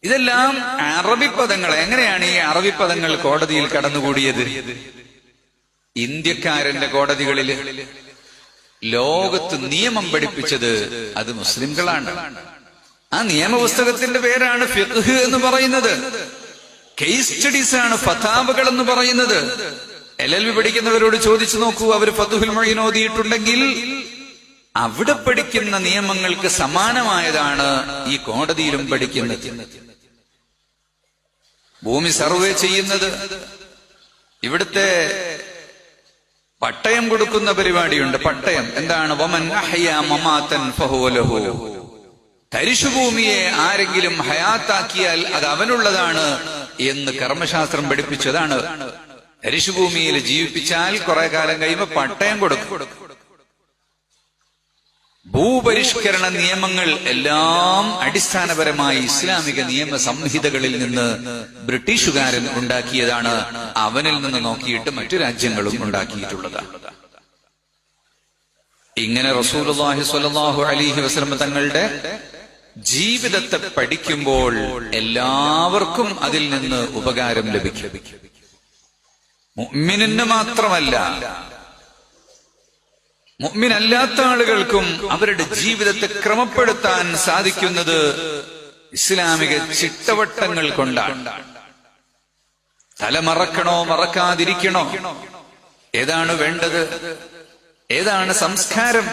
ഇതെല്ലാം അറബി പദങ്ങൾ. എങ്ങനെയാണ് ഈ അറബി പദങ്ങൾ കോടതിയിൽ കടന്നുകൂടിയത്? ഇന്ത്യക്കാരന്റെ കോടതികളില് ലോകത്ത് നിയമം പഠിപ്പിച്ചത് അത് മുസ്ലിംകളാണ്. ആ നിയമപുസ്തകത്തിന്റെ പേരാണ് ഫിഖ് എന്ന് പറയുന്നത്. കേസ് സ്റ്റഡീസ് ആണ് ഫതാവകൾ എന്ന് പറയുന്നത്. LLB പഠിക്കുന്നവരോട് ചോദിച്ചു നോക്കൂ, അവർ ഫത്ഹുൽ മുഈൻ ഓതിയിട്ടുണ്ടെങ്കിൽ അവിടെ പഠിക്കുന്ന നിയമങ്ങൾക്ക് സമാനമായതാണ് ഈ കോടതിയിലും പഠിക്കുന്നത്. ഭൂമി സർവേ ചെയ്യുന്നത്, ഇവിടുത്തെ പട്ടയം കൊടുക്കുന്ന പരിപാടിയുണ്ട്. പട്ടയം എന്താണ്? വമൻ അഹ്യാ മമാതൻ ഫഹുവ ലഹു. തരിശുഭൂമിയെ ആരെങ്കിലും ഹയാത്താക്കിയാൽ അത് അവനുള്ളതാണ് എന്ന് കർമ്മശാസ്ത്രം പഠിപ്പിച്ചതാണ്. തരിശുഭൂമിയിൽ ജീവിപ്പിച്ചാൽ കുറെ കാലം കഴിയുമ്പോൾ പട്ടയം കൊടുക്കും. ഭൂപരിഷ്കരണ നിയമങ്ങൾ എല്ലാം അടിസ്ഥാനപരമായി ഇസ്ലാമിക നിയമ സംഹിതകളിൽ നിന്ന് ബ്രിട്ടീഷുകാരൻ ഉണ്ടാക്കിയതാണ്. അവനിൽ നിന്ന് നോക്കിയിട്ട് മറ്റു രാജ്യങ്ങളും ഉണ്ടാക്കിയിട്ടുള്ളതാണ്. ഇങ്ങനെ റസൂലുള്ളാഹി സ്വല്ലല്ലാഹു അലൈഹി വസല്ലം തങ്ങളുടെ ജീവിതത്തെ പഠിക്കുമ്പോൾ എല്ലാവർക്കും അതിൽ നിന്ന് ഉപകാരം ലഭിക്കും. മുഅ്മിനിന് മാത്രമല്ല, മുഅ്മിനല്ലാത്ത ആളുകൾക്കും അവരുടെ ജീവിതത്തെ ക്രമപ്പെടുത്താൻ സാധിക്കുന്നത് ഇസ്ലാമിക ചിട്ടവട്ടങ്ങൾ കൊണ്ടാണ്. തല മറക്കണോ മറക്കാതിരിക്കണോ, ഏതാണ് വേണ്ടത്, ഏതാണ് സംസ്കാരം,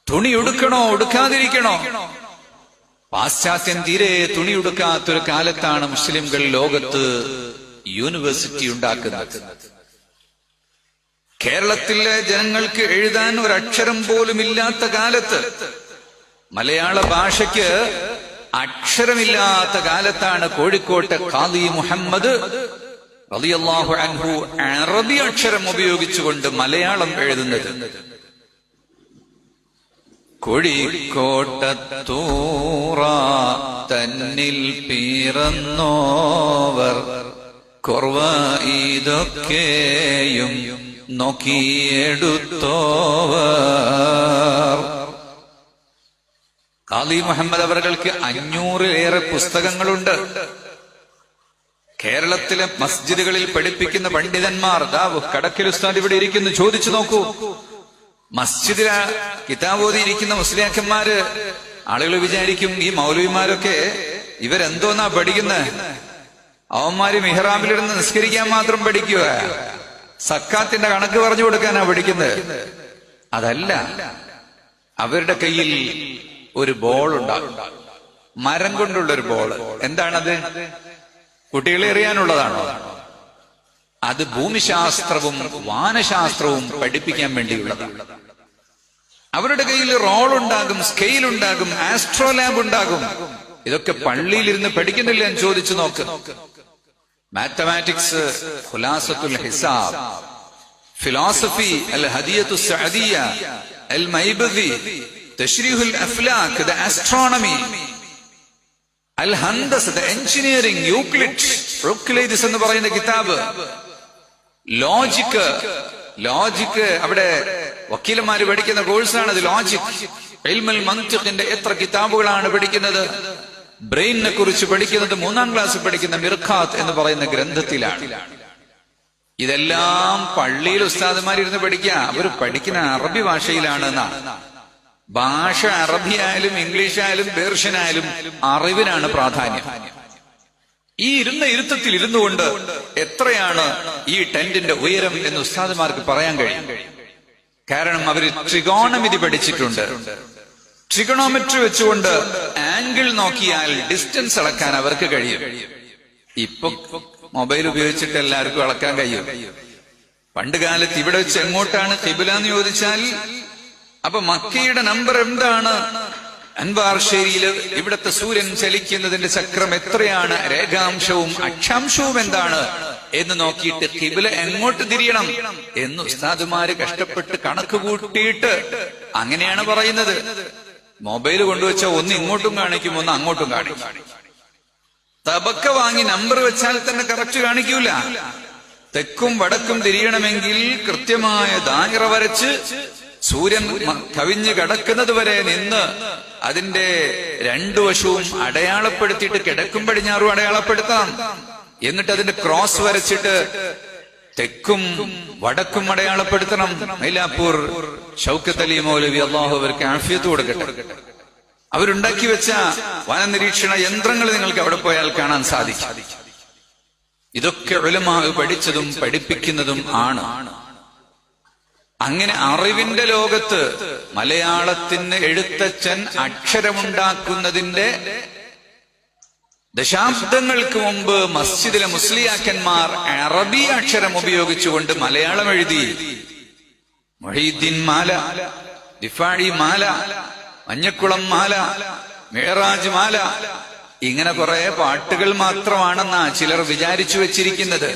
തുണി ഉടുക്കണോ ഉടുക്കാതിരിക്കണോ. പാശ്ചാത്യം തീരെ തുണി ഉടുക്കാത്തൊരു കാലത്താണ് മുസ്ലിംകൾ ലോകത്ത് യൂണിവേഴ്സിറ്റി ഉണ്ടാക്കുന്നത്. കേരളത്തിലെ ജനങ്ങൾക്ക് എഴുതാൻ ഒരക്ഷരം പോലും ഇല്ലാത്ത കാലത്ത്, മലയാള ഭാഷയ്ക്ക് അക്ഷരമില്ലാത്ത കാലത്താണ് കോഴിക്കോട്ടെ ഖാദി മുഹമ്മദ് റളിയല്ലാഹു അൻഹു അറബി അക്ഷരം ഉപയോഗിച്ചുകൊണ്ട് മലയാളം എഴുതുന്നത്. കോഴിക്കോട്ടത്തൂറ തന്നിൽ പിറന്നോവർ കുറവ ഇതൊക്കെയും നോക്കിയെടുത്തോവർ. ഖാദി മുഹമ്മദ് അവർക്ക് 500-ലേറെ പുസ്തകങ്ങളുണ്ട്. കേരളത്തിലെ മസ്ജിദുകളിൽ പഠിപ്പിക്കുന്ന പണ്ഡിതന്മാർ, കടക്കൽ ഉസ്താദ് ഇവിടെ ഇരിക്കുന്നു, ചോദിച്ചു നോക്കൂ. മസ്ജിദിലെ കിതാബ് ഓതിയിരിക്കുന്ന മുസ്ലിയാക്കന്മാര്, ആളുകൾ വിചാരിക്കും ഈ മൗലവിമാരൊക്കെ ഇവരെന്തോന്നാ പഠിക്കുന്നത്, അവന്മാര് മിഹ്റാബിലിരുന്ന് നിസ്കരിക്കാൻ മാത്രം പഠിക്കുക, സക്കാത്തിന്റെ കണക്ക് പറഞ്ഞു കൊടുക്കാനാ പഠിക്കുന്നത്. അതല്ല, അവരുടെ കയ്യിൽ ഒരു ബോൾ ഉണ്ടാകും, മരം കൊണ്ടുള്ള ഒരു ബോള്. എന്താണത്? കുട്ടികളെ എറിയാനുള്ളതാണോ? അത് ഭൂമിശാസ്ത്രവും വാനശാസ്ത്രവും പഠിപ്പിക്കാൻ വേണ്ടിയുള്ളതാണ്. അവരുടെ കയ്യിൽ റോൾ ഉണ്ടാകും, സ്കെയിൽ ഉണ്ടാകും, ആസ്ട്രോ ലാബ് ഉണ്ടാകും. ഇതൊക്കെ പള്ളിയിലിരുന്ന് പഠിക്കുന്നില്ല എന്ന് ചോദിച്ചു നോക്ക്. മാത്തമാറ്റിക്സ്, ഖുലാസത്തുൽ ഹിസാബ്, ഫിലോസഫി, അൽ ഹദിയത്തു സഅദിയ, അൽ മൈബദി, തശ്രീഹുൽ അഫ്ലാഖ്, ദ ആസ്ട്രോണമി, അൽ ഹന്ദസ, ദ എഞ്ചിനീയറിംഗ്, യൂക്ലിഡ്സ് എന്ന് പറയുന്ന കിതാബ്, ലോജിക്ക് അവിടെ വക്കീലന്മാര് പഠിക്കുന്ന കോഴ്സാണ് അത്. ലോജിക്, ഇൽമുൽ മന്തിഖിന്റെ എത്ര കിതാബുകളാണ് പഠിക്കുന്നത്. ബ്രെയിനിനെ കുറിച്ച് പഠിക്കുന്നത് 3ാം ക്ലാസ് പഠിക്കുന്ന മിർഖാത്ത് എന്ന് പറയുന്ന ഗ്രന്ഥത്തിലാണ്. ഇതെല്ലാം പള്ളിയിൽ ഉസ്താദന്മാരിരുന്ന് പഠിക്കുക. അവർ പഠിക്കുന്ന അറബി ഭാഷയിലാണ്. ഭാഷ അറബിയായാലും ഇംഗ്ലീഷായാലും പേർഷ്യനായാലും അറിവിനാണ് പ്രാധാന്യം. ഈ ഇരുത്തത്തിൽ ഇരുന്നു കൊണ്ട് എത്രയാണ് ഈ ടെന്റിന്റെ ഉയരം എന്ന് ഉസ്താദുമാർക്ക് പറയാൻ കഴിയും. കാരണം അവർ ട്രിഗോണമിതി പഠിച്ചിട്ടുണ്ട്. ട്രിഗണോമെട്രി വെച്ചുകൊണ്ട് ആംഗിൾ നോക്കിയാൽ ഡിസ്റ്റൻസ് അളക്കാൻ അവർക്ക് കഴിയും. ഇപ്പൊ മൊബൈൽ ഉപയോഗിച്ചിട്ട് എല്ലാവർക്കും അളക്കാൻ കഴിയും. പണ്ട് കാലത്ത് ഇവിടെ വെച്ച് എങ്ങോട്ടാണ് ഖിബ്ല എന്ന് ചോദിച്ചാൽ, അപ്പൊ മക്കയുടെ നമ്പർ എന്താണ്, അൻവാർ ശേരിയില് ഇവിടത്തെ സൂര്യൻ ചലിക്കുന്നതിന്റെ ചക്രം എത്രയാണ്, രേഖാംശവും അക്ഷാംശവും എന്താണ് എന്ന് നോക്കിയിട്ട് ഖിബ്ല എങ്ങോട്ട് തിരിയണം എന്ന് ഉസ്താദുമാര് കഷ്ടപ്പെട്ട് കണക്ക് കൂട്ടിയിട്ട് അങ്ങനെയാണ് പറയുന്നത്. മൊബൈൽ കൊണ്ടുവച്ച ഒന്ന് ഇങ്ങോട്ടും കാണിക്കും, ഒന്ന് അങ്ങോട്ടും കാണിക്കും. തബക്ക വാങ്ങി നമ്പർ വെച്ചാൽ തന്നെ കറക്റ്റ് കാണിക്കൂല. തെക്കും വടക്കും തിരിയണമെങ്കിൽ കൃത്യമായ ദായിറ വരച്ച് സൂര്യൻ കവിഞ്ഞ് കിടക്കുന്നത് വരെ നിന്ന് അതിന്റെ രണ്ടു വശവും അടയാളപ്പെടുത്തിയിട്ട് കിഴക്കും പടിഞ്ഞാറും അടയാളപ്പെടുത്താം. എന്നിട്ട് അതിന്റെ ക്രോസ് വരച്ചിട്ട് തെക്കും വടക്കും അടയാളപ്പെടുത്തണം. മൈലാപ്പൂർ ഷൗക്കത്ത് അലി മൗലവി അള്ളാഹു അവർക്ക് ആഫിയത്ത് കൊടുക്കട്ടെ. അവരുണ്ടാക്കി വെച്ച വനനിരീക്ഷണ യന്ത്രങ്ങൾ നിങ്ങൾക്ക് അവിടെ പോയാൽ കാണാൻ സാധിക്കും. ഇതൊക്കെ ഉലമാ പഠിച്ചതും പഠിപ്പിക്കുന്നതും ആണ്. അങ്ങനെ അറിവിന്റെ ലോകത്ത് മലയാളത്തിന് എഴുത്തച്ഛൻ അക്ഷരമുണ്ടാക്കുന്നതിന്റെ ദശാബ്ദങ്ങൾക്ക് മുമ്പ് മസ്ജിദിലെ മുസ്ലിയാക്കന്മാർ അറബി അക്ഷരം ഉപയോഗിച്ചുകൊണ്ട് മലയാളം എഴുതി. മുഹീദ്ദീൻ മാല, ദിഫാഴി മാല, മഞ്ഞക്കുളം മാല, മിഅ്റാജ് മാല, ഇങ്ങനെ കുറെ പാട്ടുകൾ മാത്രമാണെന്നാ ചിലർ വിചാരിച്ചു വെച്ചിരിക്കുന്നത്.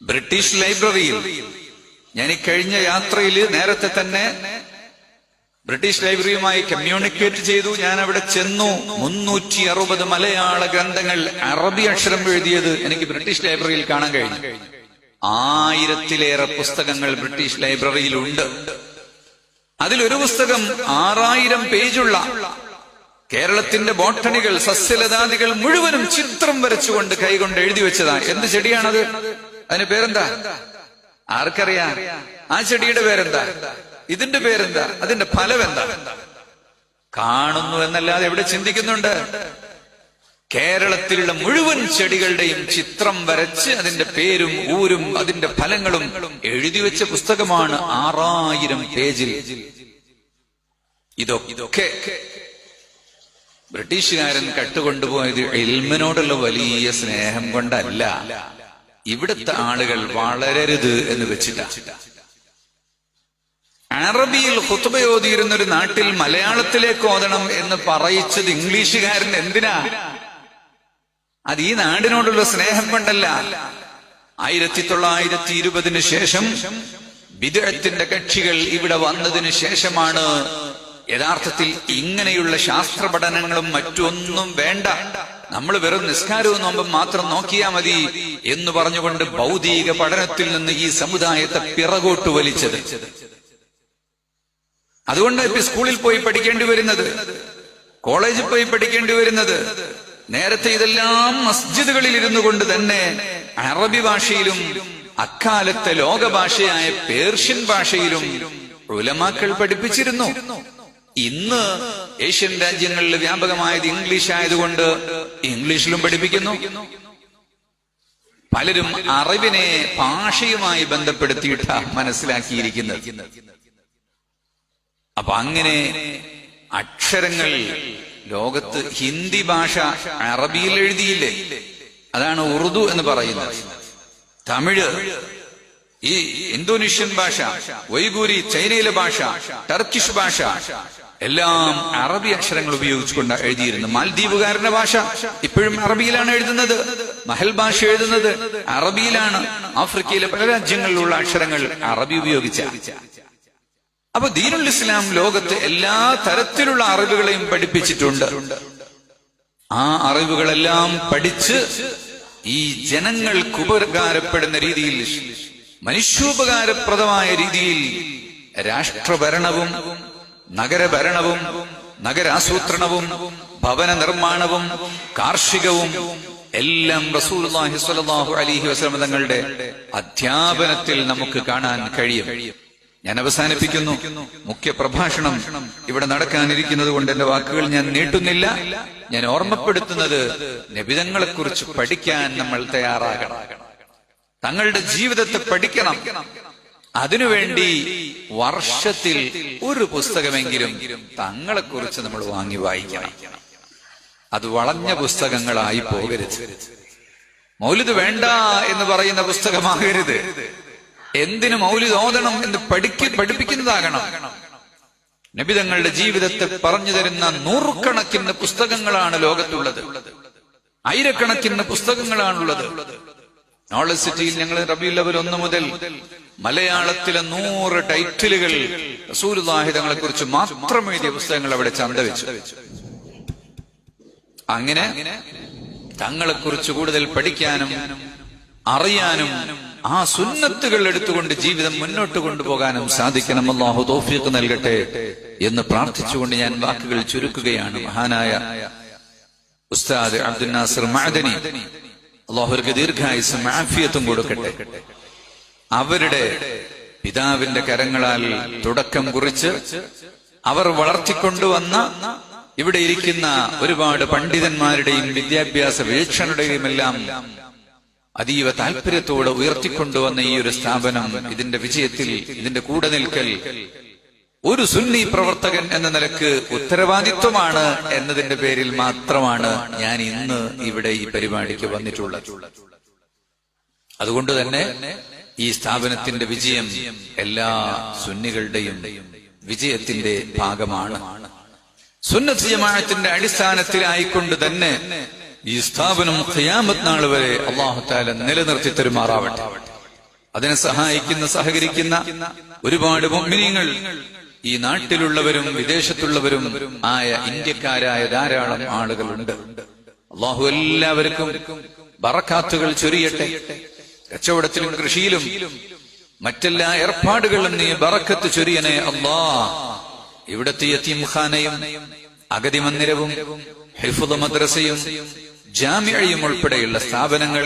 ബ്രിട്ടീഷ് ലൈബ്രറിയിൽ ഞാൻ ഈ കഴിഞ്ഞ യാത്രയിൽ നേരത്തെ തന്നെ ബ്രിട്ടീഷ് ലൈബ്രറിയുമായി കമ്മ്യൂണിക്കേറ്റ് ചെയ്തു. ഞാൻ അവിടെ ചെന്നു. 360 മലയാള ഗ്രന്ഥങ്ങൾ അറബി അക്ഷരം എഴുതിയത് എനിക്ക് ബ്രിട്ടീഷ് ലൈബ്രറിയിൽ കാണാൻ കഴിഞ്ഞു. 1000-ലേറെ പുസ്തകങ്ങൾ ബ്രിട്ടീഷ് ലൈബ്രറിയിലുണ്ട്. അതിലൊരു പുസ്തകം 6000 പേജുള്ള കേരളത്തിന്റെ ബോട്ടണികൾ, സസ്യലതാദികൾ മുഴുവനും ചിത്രം വരച്ചുകൊണ്ട് കൈകൊണ്ട് എഴുതി വെച്ചതാ. എന്ത് ചെടിയാണത്? അതിന് പേരെന്താ? ആർക്കറിയാം? ആ ചെടിയുടെ പേരെന്താ? ഇതിന്റെ പേരെന്താ? അതിന്റെ ഫലം എന്താ? കാണുന്നു എന്നല്ലാതെ എവിടെ ചിന്തിക്കുന്നുണ്ട്? കേരളത്തിലുള്ള മുഴുവൻ ചെടികളുടെയും ചിത്രം വരച്ച് അതിന്റെ പേരും ഊരും അതിന്റെ ഫലങ്ങളും എഴുതി വെച്ച പുസ്തകമാണ് 6000 പേജിൽ. ഇതൊക്കെ ബ്രിട്ടീഷുകാരൻ കട്ടുകൊണ്ടുപോയത് ഇൽമിനോടുള്ള വലിയ സ്നേഹം കൊണ്ടല്ല, ഇവിടുത്തെ ആളുകൾ വളരരുത് എന്ന് വെച്ചില്ല. അറബിയിൽ ഖുത്ബ ഓതിയിരുന്ന ഒരു നാട്ടിൽ മലയാളത്തിലേക്ക് ഓതണം എന്ന് പറയിച്ചത് ഇംഗ്ലീഷുകാരൻ എന്തിനാ? അത് ഈ നാടിനോടുള്ള സ്നേഹം കൊണ്ടല്ല. 1920 ശേഷം ബിദ്അത്തിന്റെ കക്ഷികൾ ഇവിടെ വന്നതിന് ശേഷമാണ് യഥാർത്ഥത്തിൽ ഇങ്ങനെയുള്ള ശാസ്ത്ര പഠനങ്ങളും മറ്റൊന്നും വേണ്ട, നമ്മൾ വെറും നിസ്കാരവും നോമ്പും മാത്രം നോക്കിയാൽ മതി എന്ന് പറഞ്ഞുകൊണ്ട് ഭൗതിക പഠനത്തിൽ നിന്ന് ഈ സമുദായത്തെ പിറകോട്ട് വലിച്ചത്. അതുകൊണ്ട് ഇപ്പൊ സ്കൂളിൽ പോയി പഠിക്കേണ്ടി വരുന്നത്, കോളേജിൽ പോയി പഠിക്കേണ്ടി വരുന്നത്. നേരത്തെ ഇതെല്ലാം മസ്ജിദുകളിൽ ഇരുന്നു കൊണ്ട് തന്നെ അറബി ഭാഷയിലും അക്കാലത്തെ ലോകഭാഷയായ പേർഷ്യൻ ഭാഷയിലും ഉലമാക്കൾ പഠിപ്പിച്ചിരുന്നു. ഇന്ന് ഏഷ്യൻ രാജ്യങ്ങളിൽ വ്യാപകമായത് ഇംഗ്ലീഷ് ആയതുകൊണ്ട് ഇംഗ്ലീഷിലും പഠിപ്പിക്കുന്നു. പലരും അറിവിനെ ഭാഷയുമായി ബന്ധപ്പെടുത്തിയിട്ടാണ് മനസ്സിലാക്കിയിരിക്കുന്നത്. അപ്പൊ അങ്ങനെ അക്ഷരങ്ങൾ ലോകത്ത് ഹിന്ദി ഭാഷ അറബിയിൽ എഴുതിയില്ലേ? അതാണ് ഉറുദു എന്ന് പറയുന്നത്. തമിഴ്, ഈ ഇന്തോനേഷ്യൻ ഭാഷ, വൈഗൂരി ചൈനയിലെ ഭാഷ, ടർക്കിഷ് ഭാഷ എല്ലാം അറബി അക്ഷരങ്ങൾ ഉപയോഗിച്ചുകൊണ്ട് എഴുതിയിരുന്നു. മാൽദ്വീപുകാരന്റെ ഭാഷ ഇപ്പോഴും അറബിയിലാണ് എഴുതുന്നത്. മഹൽ ഭാഷ എഴുതുന്നത് അറബിയിലാണ്. ആഫ്രിക്കയിലെ പല രാജ്യങ്ങളിലുള്ള അക്ഷരങ്ങൾ അറബി ഉപയോഗിച്ച. അപ്പൊ ദീനുൽ ഇസ്ലാം ലോകത്ത് എല്ലാ തരത്തിലുള്ള അറിവുകളെയും പഠിപ്പിച്ചിട്ടുണ്ട്. ആ അറിവുകളെല്ലാം പഠിച്ച് ഈ ജനങ്ങൾക്ക് ഉപകാരപ്പെടുന്ന രീതിയിൽ, മനുഷ്യോപകാരപ്രദമായ രീതിയിൽ രാഷ്ട്രഭരണവും നഗരഭരണവും നഗരാസൂത്രണവും ഭവന നിർമ്മാണവും കാർഷികവും എല്ലാം റസൂലുള്ളാഹി സ്വല്ലല്ലാഹു അലൈഹി വസല്ലം തങ്ങളുടെ അധ്യാപനത്തിൽ നമുക്ക് കാണാൻ കഴിയും. ഞാൻ അവസാനിപ്പിക്കുന്നു. മുഖ്യ പ്രഭാഷണം ഇവിടെ നടക്കാനിരിക്കുന്നത് കൊണ്ട് എന്റെ വാക്കുകൾ ഞാൻ നീട്ടുന്നില്ല. ഞാൻ ഓർമ്മപ്പെടുത്തുന്നത്, നബിതങ്ങളെക്കുറിച്ച് പഠിക്കാൻ നമ്മൾ തയ്യാറാകണം. തങ്ങളുടെ ജീവിതത്തെ പഠിക്കണം. അതിനുവേണ്ടി വർഷത്തിൽ ഒരു പുസ്തകമെങ്കിലും തങ്ങളെക്കുറിച്ച് നമ്മൾ വാങ്ങി വായിക്കണം. അത് വളഞ്ഞ പുസ്തകങ്ങളായി പോകരുത്. മൗലിദ് വേണ്ട എന്ന് പറയുന്ന പുസ്തകമാകരുത്. എന്തിനു മൗലിദ് ഓതണം എന്ന് പഠിപ്പിക്കുന്നതാകണം. നബിതങ്ങളുടെ ജീവിതത്തെ പറഞ്ഞു തരുന്ന നൂറുകണക്കിന് പുസ്തകങ്ങളാണ് ലോകത്തുള്ളത്. ആയിരക്കണക്കിന് പുസ്തകങ്ങളാണുള്ളത്. നോളജ് സിറ്റിയിൽ ഞങ്ങൾ റബീഉൽ അവ്വൽ 1 മുതൽ മലയാളത്തിലെ 100 ടൈറ്റിലുകൾ റസൂലുള്ളാഹി തങ്ങളെ കുറിച്ച് മാത്രം എഴുതിയ പുസ്തകങ്ങൾ അവിടെ ചന്തവെച്ചു. അങ്ങനെ തങ്ങളെക്കുറിച്ച് കൂടുതൽ പഠിക്കാനും അറിയാനും ആ സുന്നത്തുകൾ എടുത്തുകൊണ്ട് ജീവിതം മുന്നോട്ട് കൊണ്ടുപോകാനും സാധിക്കണം. അല്ലാഹു തൗഫീഖ് നൽകട്ടെ എന്ന് പ്രാർത്ഥിച്ചുകൊണ്ട് ഞാൻ വാക്കുകൾ ചുരുക്കുകയാണ്. മഹാനായ ഉസ്താദ് അബ്ദുൽ നാസിർ മഅദനി, അല്ലാഹു അവർക്ക് ദീർഘായുസ്സും ആഫിയത്തും കൊടുക്കട്ടെ. അവരുടെ പിതാവിന്റെ കരങ്ങളാൽ തുടക്കം കുറിച്ച് അവർ വളർത്തിക്കൊണ്ടുവന്ന ഇവിടെ ഇരിക്കുന്ന ഒരുപാട് പണ്ഡിതന്മാരുടെയും വിദ്യാഭ്യാസ വീക്ഷണയുടെയും എല്ലാം അതീവ താല്പര്യത്തോടെ ഉയർത്തിക്കൊണ്ടുവന്ന ഈ ഒരു സ്ഥാപനം, ഇതിന്റെ വിജയത്തിൽ, ഇതിന്റെ കൂടെ നിൽക്കൽ ഒരു സുന്നി പ്രവർത്തകൻ എന്ന നിലക്ക് ഉത്തരവാദിത്വമാണ് എന്നതിന്റെ പേരിൽ മാത്രമാണ് ഞാൻ ഇന്ന് ഇവിടെ ഈ പരിപാടിക്ക് വന്നിട്ടുള്ളത്. അതുകൊണ്ട് തന്നെ ഈ സ്ഥാപനത്തിന്റെ വിജയം എല്ലാ സുന്നികളുടെയും വിജയത്തിന്റെ ഭാഗമാണ്. സുന്നത്ത് ജമാഅത്തിന്റെ അടിസ്ഥാനത്തിലായിക്കൊണ്ട് തന്നെ ഈ സ്ഥാപനം ഖിയാമത്ത് നാൾ വരെ അല്ലാഹു തആല നിലനിർത്തി തരുമാറാവട്ടെ. അതിനെ സഹായിക്കുന്ന, സഹകരിക്കുന്ന ഒരുപാട് മുഅ്മിനീങ്ങൾ ഈ നാട്ടിലുള്ളവരും വിദേശത്തുള്ളവരും ആയ ഇന്ത്യക്കാരായ ധാരാളം ആളുകളുണ്ട്. അല്ലാഹു എല്ലാവർക്കും ബറക്കാത്തുകൾ ചൊരിയട്ടെ. കച്ചവടത്തിലും കൃഷിയിലും മറ്റെല്ലാ ഏർപ്പാടുകളും നീ ബറക്കത്ത് ചൊരിയണേ അല്ലാഹ്. ഇവിടത്തെ യതീംഖാനയും അഗതി മന്ദിരവും ഹിഫ്ദ് മദ്രസയും ജാമിഅയും ഉൾപ്പെടെയുള്ള സ്ഥാപനങ്ങൾ